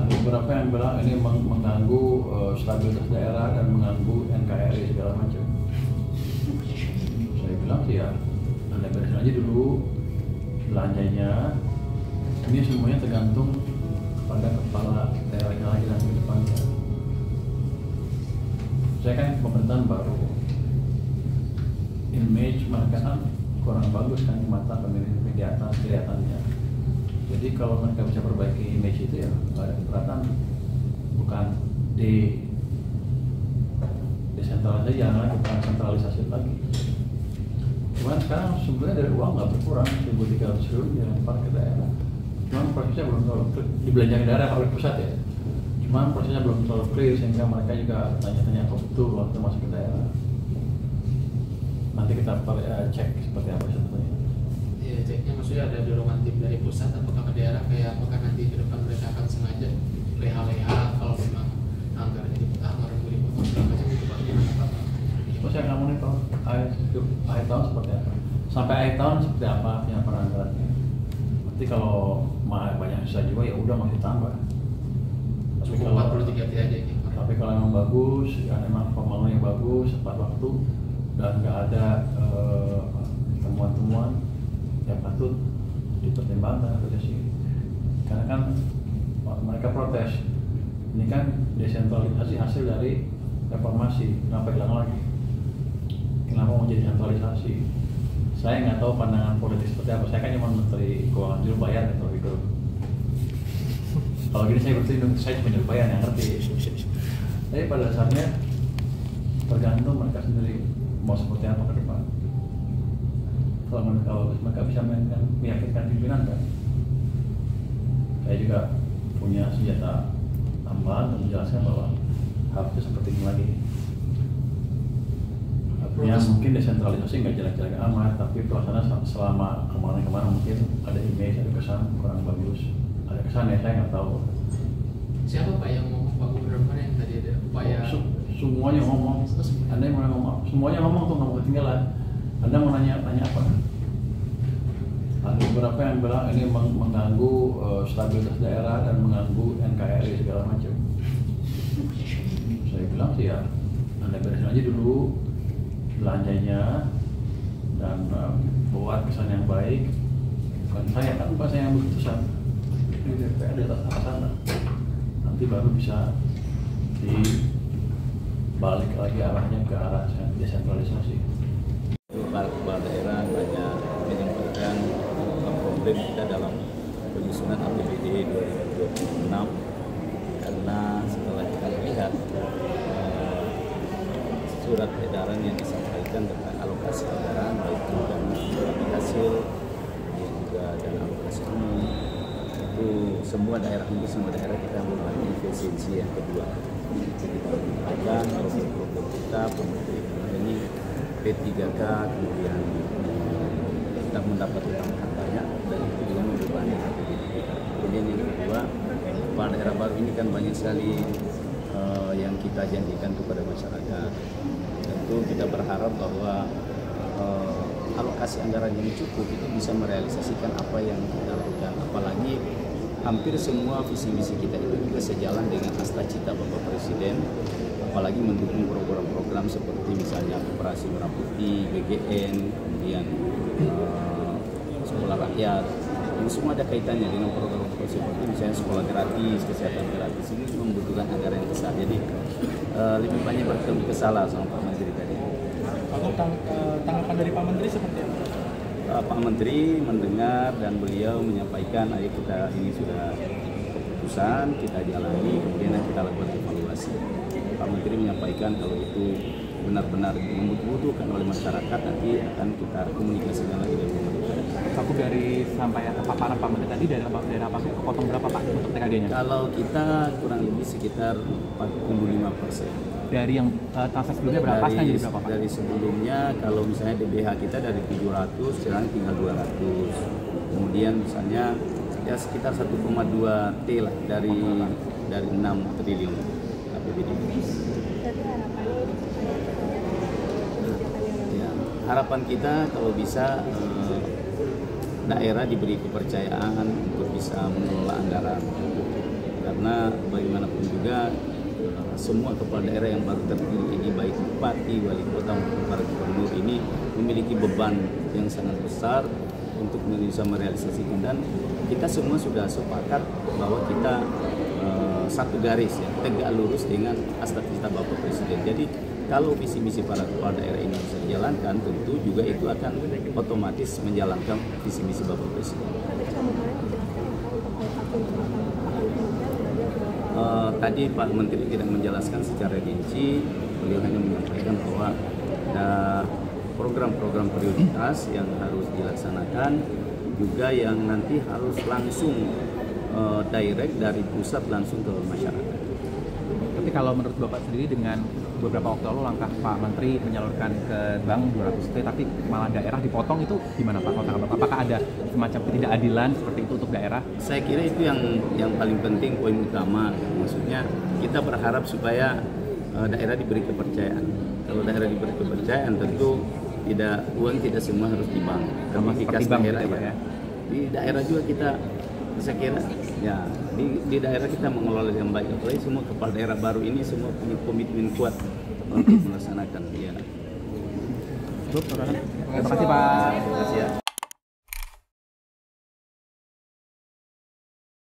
Ada beberapa yang bilang ini mengganggu stabilitas daerah dan mengganggu NKRI segala macam. Saya bilang sih ya, Anda beresin aja dulu belanjanya. Ini semuanya tergantung pada kepala daerahnya lagi nanti ke depannya. Saya kan pemerintahan baru, image mereka kan kurang bagus kan di mata pemilih di atas kelihatannya. Jadi kalau mereka bisa perbaiki image itu ya nggak ada keberatan, bukan desentralisasi, jangan lagi bukan sentralisasi lagi. Cuman sekarang sebenarnya dari uang nggak berkurang, 1.300 triliun dilempar ke daerah. Cuman prosesnya belum terlalu dibelanjakan daerah oleh pusat ya. Cuman prosesnya belum terlalu clear sehingga mereka juga tanya-tanya apa betul waktu masuk ke daerah. Nanti kita cek seperti apa sebetulnya. Iya, ceknya maksudnya ada dorongan tim dari pusat apakah ke daerah, kayak apakah nanti ke depan mereka akan sengaja leha-leha kalau memang anggarannya dipotong, anggaran dipotong segala macam itu Pak, gimana Pak? Terus saya nggak monitor akhir tahun seperti apa, sampai akhir tahun seperti apa penyampaian anggarannya. Nanti kalau banyak sisa juga ya udah masih tambah. Tapi kalau 43 aja gitu. Tapi kalau memang bagus, ya memang pembangunan yang bagus, tepat waktu dan nggak ada temuan-temuan yang patut dipertimbangkan sih. Karena kan mereka protes, ini kan desentralisasi hasil dari reformasi, kenapa hilang lagi? Kenapa mau jadi sentralisasi? Saya nggak tahu pandangan politik seperti apa. Saya kan cuma menteri keuangan dulu bayar gitu. Kalau gini saya berarti saya cuma nyuruh bayar yang ngerti. Tapi pada dasarnya tergantung mereka sendiri mau seperti apa ke depan. Kalau mereka bisa meyakinkan pimpinan kan. Saya juga punya senjata tambahan untuk menjelaskan bahwa harusnya seperti ini lagi. Artinya mungkin desentralisasi nggak jelek-jelek amat, tapi pelaksanaan selama kemarin-kemarin mungkin ada image, ada kesan kurang bagus. Ada kesan ya, saya nggak tahu. Siapa Pak yang ngomong, Pak Gubernur mana yang tadi ada upaya? Semuanya ngomong. Anda yang mau ngomong, semuanya ngomong tuh nggak mau ketinggalan. Anda mau nanya apa? Ada beberapa yang bilang ini mengganggu stabilitas daerah dan mengganggu NKRI segala macam. Saya bilang sih ya, Anda beresin aja dulu belanjanya dan buat kesan yang baik. Bukan saya kan, bukan saya yang berkeputusan. Di DPR di atas sana. Nanti baru bisa dibalik lagi arahnya ke arah desentralisasi. Kepala daerah banyak menyampaikan problem kita dalam penyusunan APBD 2026 karena setelah kita lihat surat edaran yang disampaikan tentang alokasi anggaran baik itu dana hasil dan juga dana alokasi umum itu semua daerah kita memiliki efisiensi yang kedua. Kita menyampaikan problem kita ini P3K kemudian kita mendapat utang banyak dan itu juga membebani APBD kita. Kemudian yang kedua, kepala daerah baru ini kan banyak sekali yang kita janjikan kepada masyarakat. Tentu kita berharap bahwa alokasi anggaran yang cukup itu bisa merealisasikan apa yang kita lakukan. Apalagi hampir semua visi misi kita itu juga sejalan dengan cita Bapak Presiden. Apalagi mendukung program-program seperti misalnya Koperasi Merah Putih, BGN, kemudian sekolah rakyat. Ini semua ada kaitannya dengan program seperti misalnya sekolah gratis, kesehatan gratis. Ini membutuhkan anggaran yang besar. Jadi lebih banyak bertemu kesalah sama Pak Menteri tadi. Tanggapan dari Pak Menteri seperti apa? Pak Menteri mendengar dan beliau menyampaikan, ayo kita ini sudah keputusan, kita jalani, kemudian kita lakukan evaluasi. Pak Menteri menyampaikan kalau itu benar-benar dibutuhkan oleh masyarakat, nanti akan kita komunikasikan lagi dengan pemerintah. Aku dari sampai paparan Pak Menteri tadi dari apa sih kepotong berapa Pak untuk TKD-nya? Kalau kita kurang lebih sekitar 45%. Dari yang transaksi sebelumnya berapa? Pasnya jadi berapa Pak? Dari sebelumnya kalau misalnya DBH kita dari 700 sekarang tinggal 200. Kemudian misalnya ya sekitar 1,2 T lah dari 6 triliun APBD. Ya, harapan kita kalau bisa daerah diberi kepercayaan untuk bisa mengelola anggaran. karena bagaimanapun juga semua kepala daerah yang baru terpilih ini, baik bupati, wali kota maupun para gubernur ini memiliki beban yang sangat besar untuk bisa merealisasikan, dan kita semua sudah sepakat bahwa kita satu garis ya, tegak lurus dengan cita-cita Bapak Presiden. Jadi kalau visi misi para kepala daerah ini bisa dijalankan, tentu juga itu akan otomatis menjalankan visi misi Bapak Presiden. Tadi Pak Menteri tidak menjelaskan secara rinci, beliau hanya menyampaikan bahwa ada program-program prioritas yang harus dilaksanakan, juga yang nanti harus langsung direct dari pusat langsung ke masyarakat. Tapi kalau menurut Bapak sendiri, dengan beberapa waktu lalu langkah Pak Menteri menyalurkan ke bank 200 T, tapi malah daerah dipotong, itu gimana Pak? Apakah ada semacam ketidakadilan seperti itu untuk daerah? Saya kira itu yang paling penting, poin utama. Maksudnya kita berharap supaya daerah diberi kepercayaan. Kalau daerah diberi kepercayaan, tentu uang tidak semua harus di bank. Tapi kas daerah ya. Di daerah juga kita, saya kira ya di daerah kita mengelola dengan baik. Apalagi semua kepala daerah baru ini semua punya komitmen kuat untuk melaksanakan. Ya. Terima kasih Pak. Terima kasih ya.